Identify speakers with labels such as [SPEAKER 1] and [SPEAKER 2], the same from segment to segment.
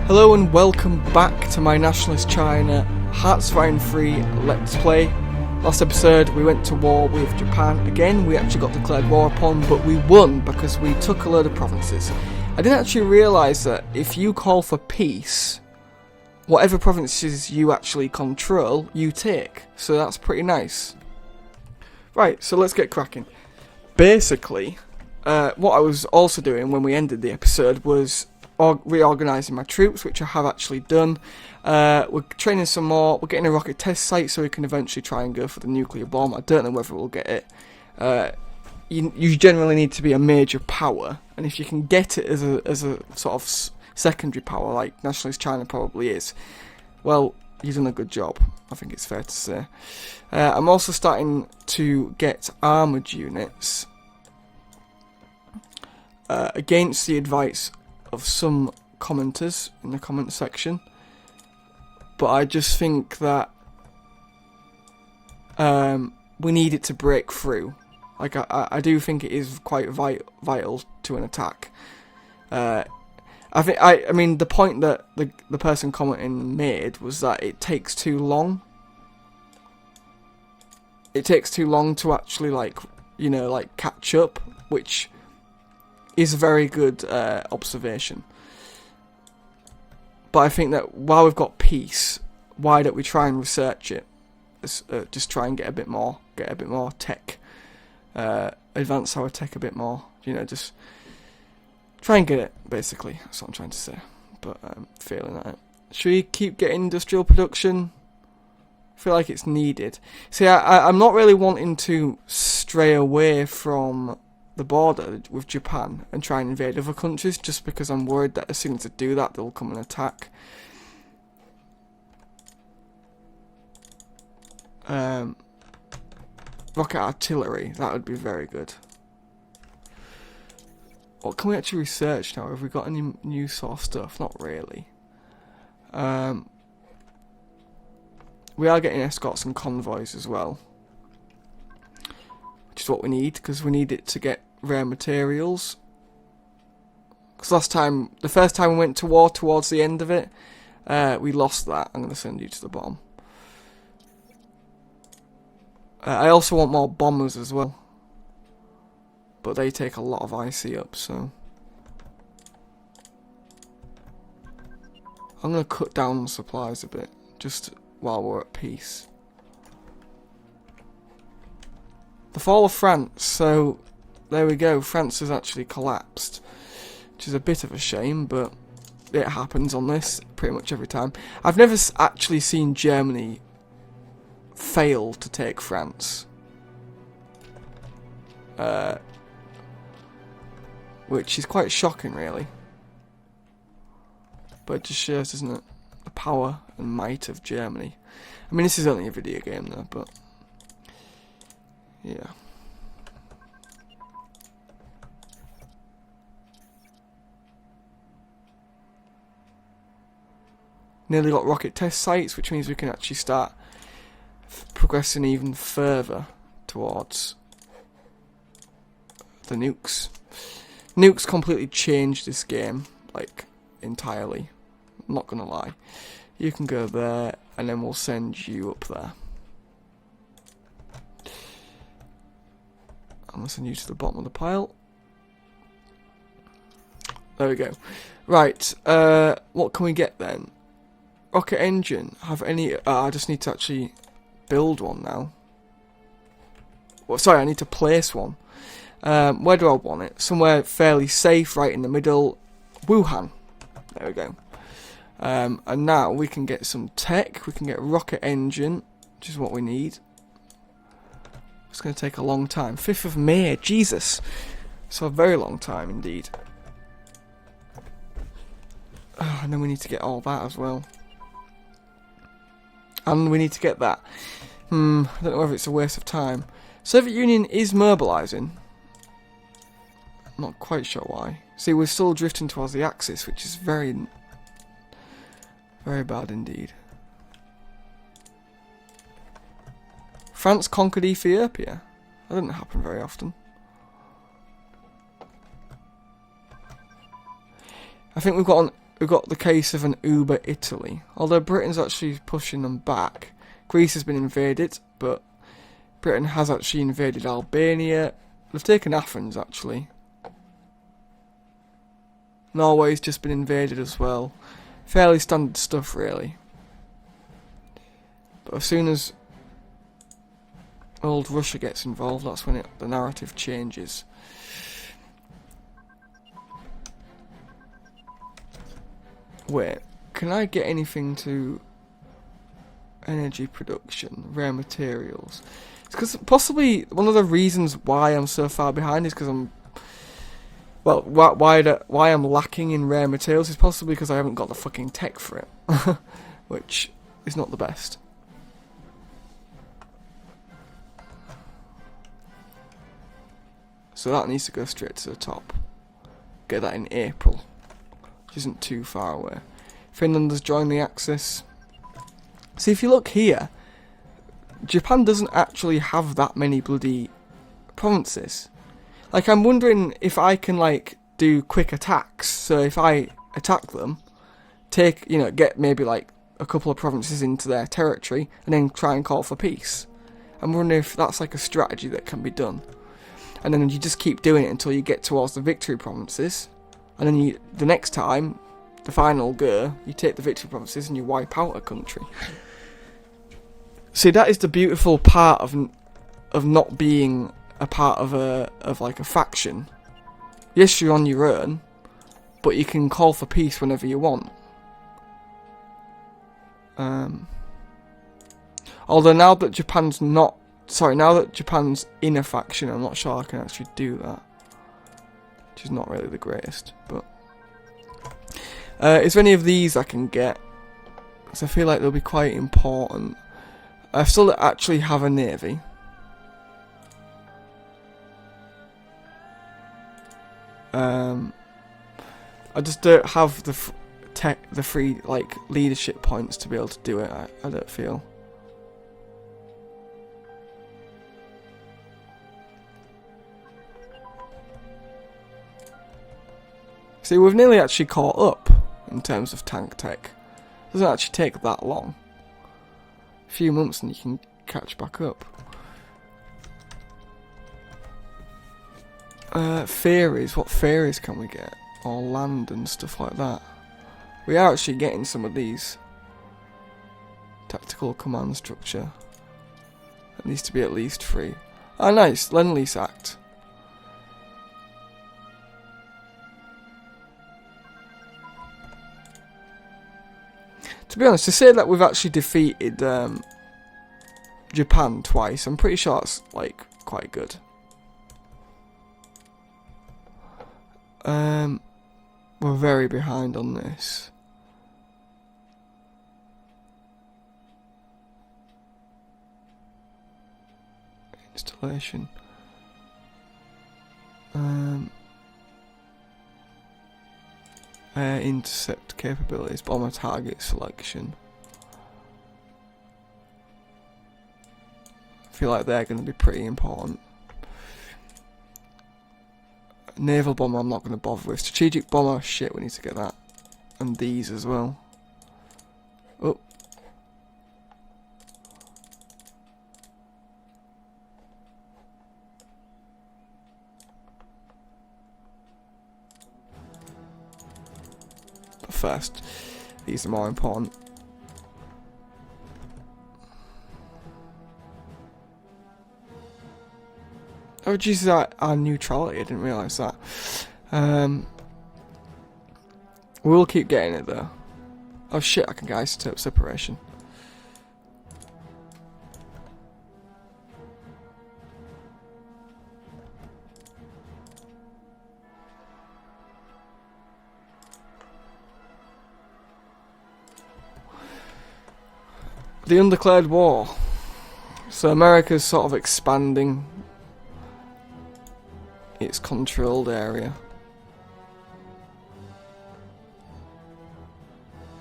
[SPEAKER 1] Hello and welcome back to my Nationalist China Hearts-Firing Free Let's Play. Last episode we went to war with Japan. Again, we actually got declared war upon, but we won because we took a load of provinces. I didn't actually realise that if you call for peace, whatever provinces you actually control, you take. So that's pretty nice. Right, so let's get cracking. Basically, what I was also doing when we ended the episode was reorganising my troops, which I have actually done. We're training some more. We're getting a rocket test site so we can eventually try and go for the nuclear bomb. I don't know whether we'll get it. You generally need to be a major power, and if you can get it as a sort of secondary power, like Nationalist China probably is, well, you've done a good job, I think it's fair to say. I'm also starting to get armoured units against the advice of some commenters in the comment section, but I just think that we need it to break through. Like I do think it is quite vital to an attack. I mean the point that the person commenting made was that it takes too long. It takes too long to actually catch up, which is a very good observation. But I think that while we've got peace, why don't we try and research it? Just try and get a bit more tech, advance our tech a bit more. Just try and get it. Basically, that's what I'm trying to say. But I'm failing at it. Should we keep getting industrial production? I feel like it's needed. See, I'm not really wanting to stray away from the border with Japan and try and invade other countries, just because I'm worried that as soon as I do that, they'll come and attack. Rocket artillery, that would be very good. What can we actually research now? Have we got any new sort of stuff? Not really. We are getting escorts and convoys as well, which is what we need, because we need it to get rare materials. Because the first time we went to war, towards the end of it, we lost that. I'm going to send you to the bottom. I also want more bombers as well, but they take a lot of IC up, so I'm going to cut down supplies a bit, just while we're at peace. The fall of France, so there we go, France has actually collapsed, which is a bit of a shame, but it happens on this pretty much every time. I've never actually seen Germany fail to take France, which is quite shocking really, but it just shows, doesn't it, the power and might of Germany. I mean, this is only a video game though, but yeah. Nearly got rocket test sites, which means we can actually start progressing even further towards the nukes. Nukes completely changed this game, like, entirely. I'm not gonna lie. You can go there, and then we'll send you up there. I'm gonna send you to the bottom of the pile. There we go. Right, what can we get then? Rocket engine. Have any... I just need to actually build one now. Well, sorry, I need to place one. Where do I want it? Somewhere fairly safe, right in the middle. Wuhan. There we go. And now we can get some tech. We can get rocket engine, which is what we need. It's going to take a long time. 5th of May. Jesus. So a very long time indeed. And then we need to get all that as well. And we need to get that. I don't know whether it's a waste of time. Soviet Union is mobilising. I'm not quite sure why. See, we're still drifting towards the Axis, which is very, very bad indeed. France conquered Ethiopia. That didn't happen very often. I think we've got we've got the case of an Uber Italy. Although Britain's actually pushing them back. Greece has been invaded, but Britain has actually invaded Albania. They've taken Athens, actually. Norway's just been invaded as well. Fairly standard stuff, really. But as soon as old Russia gets involved, that's when the narrative changes. Wait, can I get anything to energy production, rare materials? It's because possibly one of the reasons why I'm so far behind is because I'm, well, why I'm lacking in rare materials is possibly because I haven't got the fucking tech for it, which is not the best. So that needs to go straight to the top. Get that in April, which isn't too far away. Finland has joined the Axis. See, if you look here, Japan doesn't actually have that many bloody provinces. Like, I'm wondering if I can, like, do quick attacks. So if I attack them, take, you know, get maybe, like, a couple of provinces into their territory, and then try and call for peace. I'm wondering if that's, like, a strategy that can be done. And then you just keep doing it until you get towards the victory provinces. And then the next time, the final go, you take the victory provinces and you wipe out a country. See, that is the beautiful part of not being a part of a faction. Yes, you're on your own, but you can call for peace whenever you want. Although now that Japan's in a faction, I'm not sure I can actually do that, which is not really the greatest. But is there any of these I can get? Because I feel like they'll be quite important. I still actually have a navy. I just don't have the free like leadership points to be able to do it. I don't feel. See, we've nearly actually caught up in terms of tank tech. It doesn't actually take that long. A few months and you can catch back up. Theories. What theories can we get? Or land and stuff like that. We are actually getting some of these. Tactical command structure. It needs to be at least 3. Ah, nice. Lend-Lease Act. To be honest, to say that we've actually defeated Japan twice, I'm pretty sure it's like quite good. We're very behind on this. Installation. Intercept capabilities, bomber target selection. I feel like they're going to be pretty important. Naval bomber I'm not going to bother with. Strategic bomber, shit, we need to get that. And these as well. Oh. But first, these are more important. Oh Jesus, our neutrality, I didn't realise that. We'll keep getting it though. Oh shit, I can get isotope separation. The undeclared war. So America's sort of expanding its controlled area.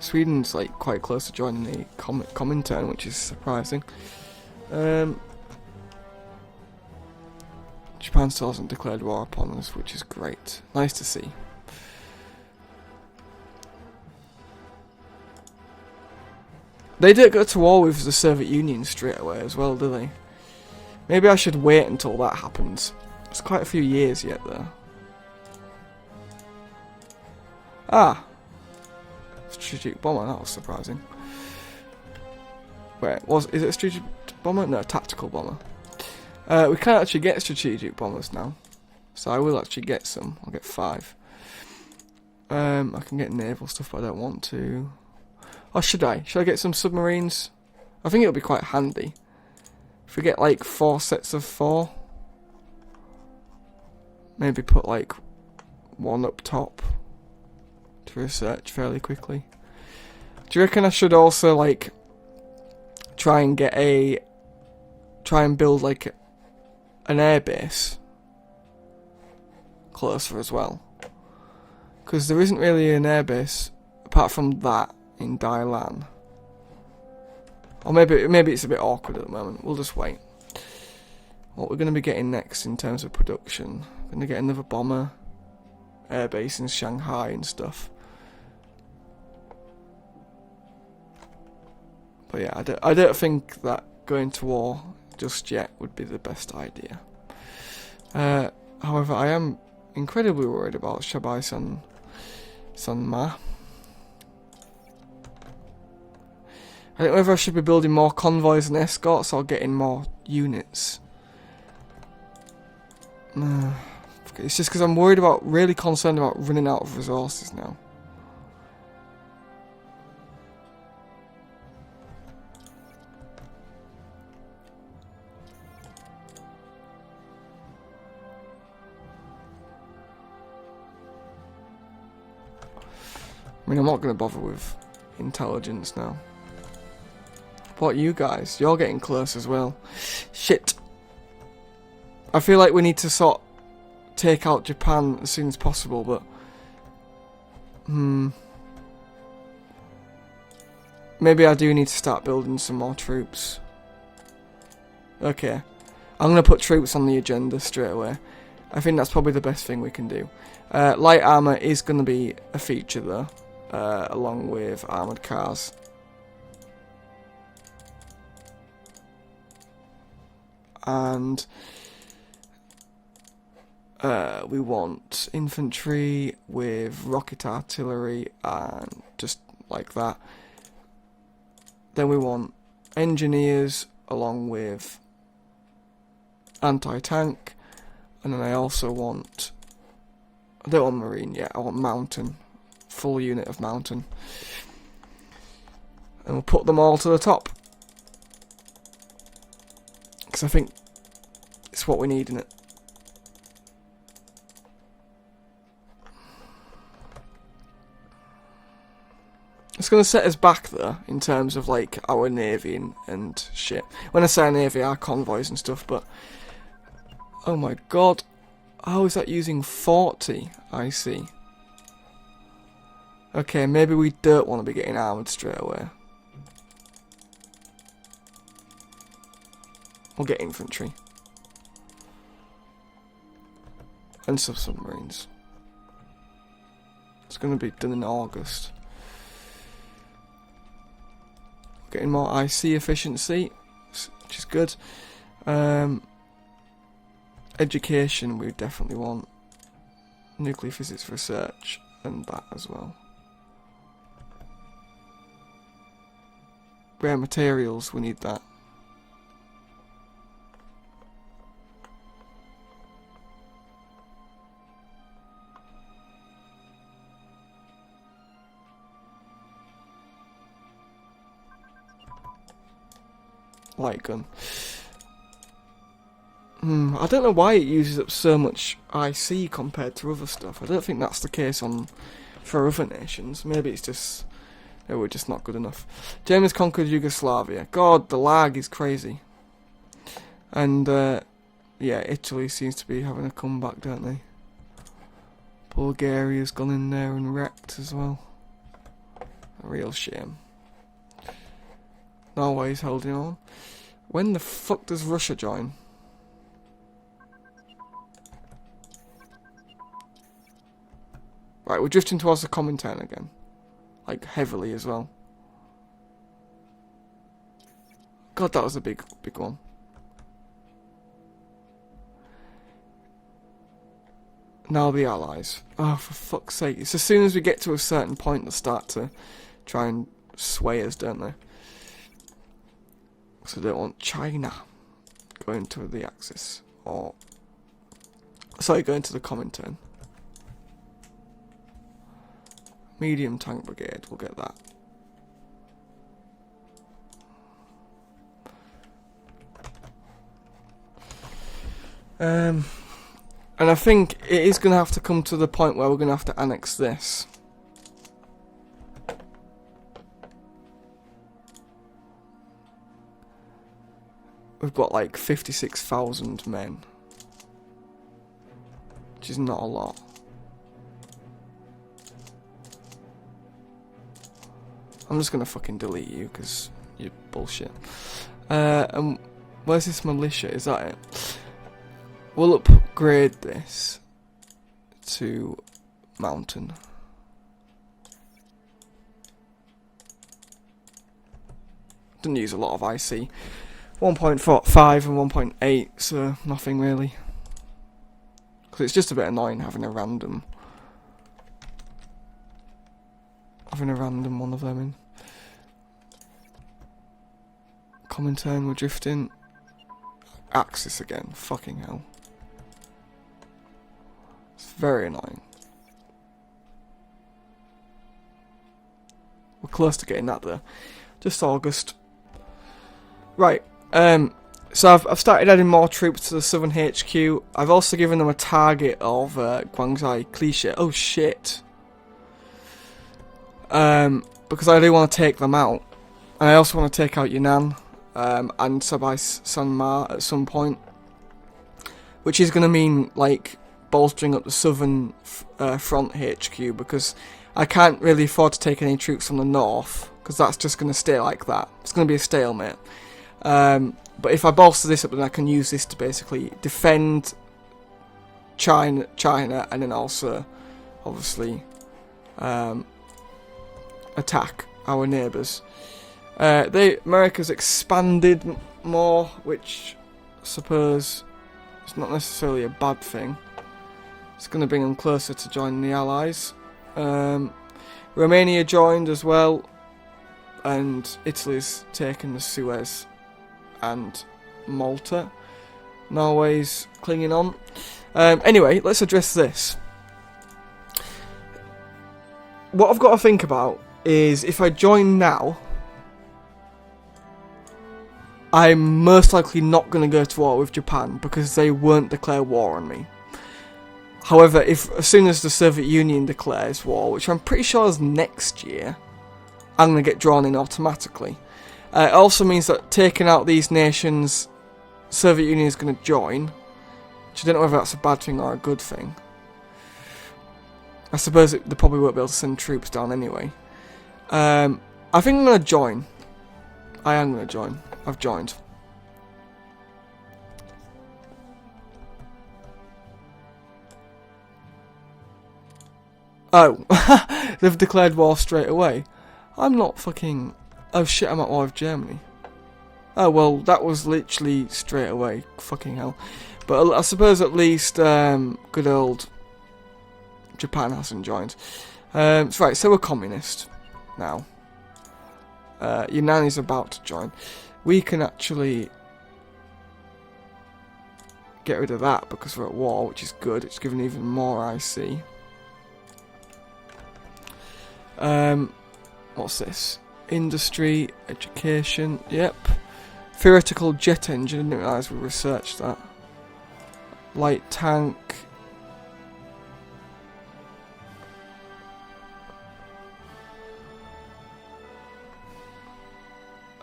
[SPEAKER 1] Sweden's like quite close to joining the Comintern, which is surprising. Japan still hasn't declared war upon us, which is great. Nice to see. They don't go to war with the Soviet Union straight away as well, do they? Maybe I should wait until that happens. It's quite a few years yet, though. Ah! Strategic bomber, that was surprising. Wait, is it a strategic bomber? No, tactical bomber. We can't actually get strategic bombers now. So I will actually get some. I'll get 5. I can get naval stuff, but I don't want to. Or should I? Should I get some submarines? I think it'll be quite handy. If we get like 4 sets of 4. Maybe put like 1 up top to research fairly quickly. Do you reckon I should also like try and build like an airbase closer as well? Because there isn't really an airbase apart from that in Dailan. Or maybe it's a bit awkward at the moment. We'll just wait. What we're going to be getting next in terms of production, we're going to get another bomber airbase in Shanghai and stuff. But yeah, I don't think that going to war just yet would be the best idea. However, I am incredibly worried about Shabai San Ma. I don't know whether I should be building more convoys and escorts or getting more units. It's just because I'm really concerned about running out of resources now. I mean, I'm not going to bother with intelligence now. What you guys? You're getting close as well. Shit. I feel like we need to take out Japan as soon as possible, but maybe I do need to start building some more troops. Okay. I'm going to put troops on the agenda straight away. I think that's probably the best thing we can do. Light armor is going to be a feature though, along with armored cars. And we want infantry with rocket artillery and just like that. Then we want engineers along with anti-tank. And then I also want, I don't want marine yet, I want mountain. Full unit of mountain. And we'll put them all to the top. Because I think it's what we need in it. It's going to set us back though, in terms of like our navy and shit. When I say navy, our convoys and stuff, but oh my god, how is that using 40? I see. Okay, maybe we don't want to be getting armoured straight away. We'll get infantry. And some submarines. It's going to be done in August. Getting more IC efficiency, which is good. Education we definitely want. Nuclear physics research and that as well. Rare materials, we need that. Light gun. I don't know why it uses up so much IC compared to other stuff. I don't think that's the case for other nations. Maybe it's just we're just not good enough. Germans conquered Yugoslavia. God, the lag is crazy. And yeah, Italy seems to be having a comeback, don't they? Bulgaria's gone in there and wrecked as well. A real shame. Norway's holding on. When the fuck does Russia join? Right, we're drifting towards the Comintern again. Like, heavily as well. God, that was a big one. Now the allies. Oh, for fuck's sake. It's as soon as we get to a certain point they start to try and sway us, don't they? So they don't want China going to the Axis. Or... sorry, going to the Comintern. Medium tank brigade, we'll get that. And I think it is going to have to come to the point where we're going to have to annex this. We've got like 56,000 men, which is not a lot. I'm just going to fucking delete you because you're bullshit. And where's this militia? Is that it? We'll upgrade this to mountain. Didn't use a lot of IC. 1.45 and 1.8, so nothing really. Because it's just a bit annoying having a random one of them in. Comintern, we're drifting. Axis again, fucking hell. It's very annoying. We're close to getting that there. Just August. Right, so I've started adding more troops to the southern HQ. I've also given them a target of Guangzhou Cliche. Oh shit. Because I do want to take them out. And I also want to take out Yunnan and Sabai Sanma at some point. Which is going to mean, like, bolstering up the southern front HQ, because I can't really afford to take any troops from the north, because that's just going to stay like that. It's going to be a stalemate. But if I bolster this up, then I can use this to basically defend China, and then also, obviously, attack our neighbours. America's expanded more, which I suppose is not necessarily a bad thing. It's going to bring them closer to joining the Allies. Romania joined as well, and Italy's taken the Suez and Malta. Norway's clinging on. Anyway, let's address this. What I've got to think about is, if I join now, I'm most likely not going to go to war with Japan because they won't declare war on me. However, if as soon as the Soviet Union declares war, which I'm pretty sure is next year, I'm going to get drawn in automatically. It also means that taking out these nations, Soviet Union is going to join, which I don't know whether that's a bad thing or a good thing. I suppose they probably won't be able to send troops down anyway. I think I'm going to join. I am going to join. I've joined. Oh, they've declared war straight away. I'm not fucking... Oh shit, I'm at war with Germany. Oh well, that was literally straight away. Fucking hell. But I suppose at least good old Japan hasn't joined. Right, so we're communist now. Yunnan is about to join. We can actually get rid of that because we're at war, which is good. It's given even more IC. What's this? Industry, education, yep. Theoretical jet engine, I didn't realise we researched that. Light tank.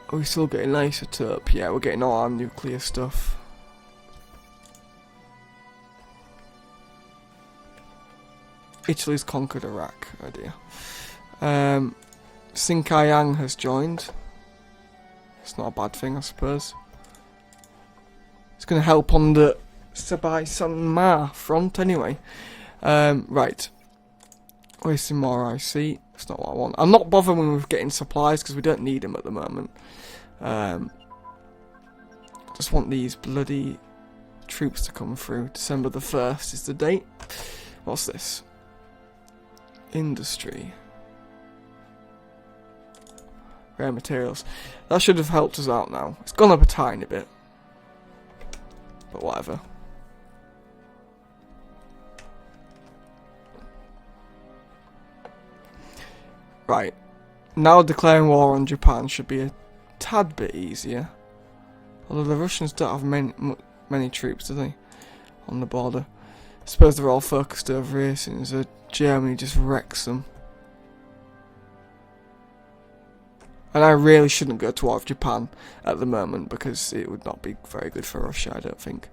[SPEAKER 1] Are we still getting isotope? Yeah, we're getting all our nuclear stuff. Italy's conquered Iraq, oh dear. Sinkai has joined. It's not a bad thing, I suppose. It's going to help on the Sabai Sanma front anyway. Right. Wasting more IC. That's not what I want. I'm not bothering with getting supplies because we don't need them at the moment. Just want these bloody troops to come through. December the 1st is the date. What's this? Industry. Rare materials. That should have helped us out now. It's gone up a tiny bit. But whatever. Right. Now declaring war on Japan should be a tad bit easier. Although the Russians don't have many troops, do they? On the border. I suppose they're all focused over here since Germany just wrecks them. And I really shouldn't go to war with Japan at the moment because it would not be very good for Russia, I don't think.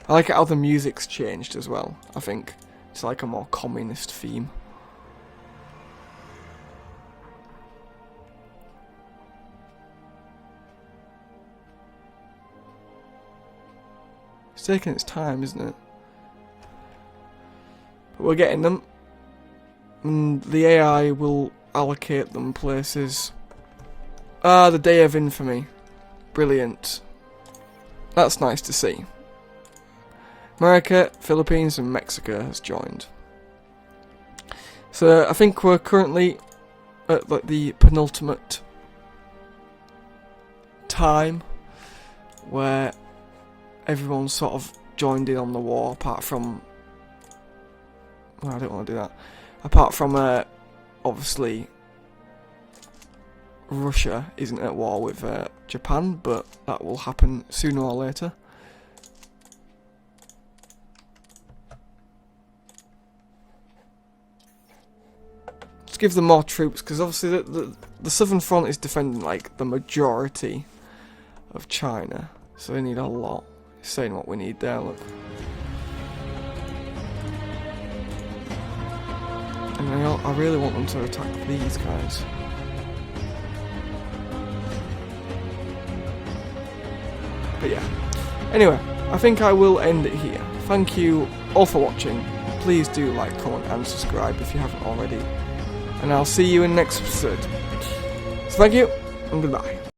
[SPEAKER 1] I like how the music's changed as well, I think. It's like a more communist theme. It's taking its time, isn't it? But we're getting them. And the AI will allocate them places. Ah, the Day of Infamy. Brilliant. That's nice to see. America, Philippines and Mexico has joined. So I think we're currently at like the penultimate time where everyone's sort of joined in on the war, apart from... Well, I don't want to do that. Apart from, obviously, Russia isn't at war with Japan, but that will happen sooner or later. Just give them more troops, because obviously the Southern Front is defending, like, the majority of China, so they need a lot. It's saying what we need there, look. And I really want them to attack these guys. But yeah. Anyway, I think I will end it here. Thank you all for watching. Please do like, comment and subscribe if you haven't already. And I'll see you in the next episode. So thank you and goodbye.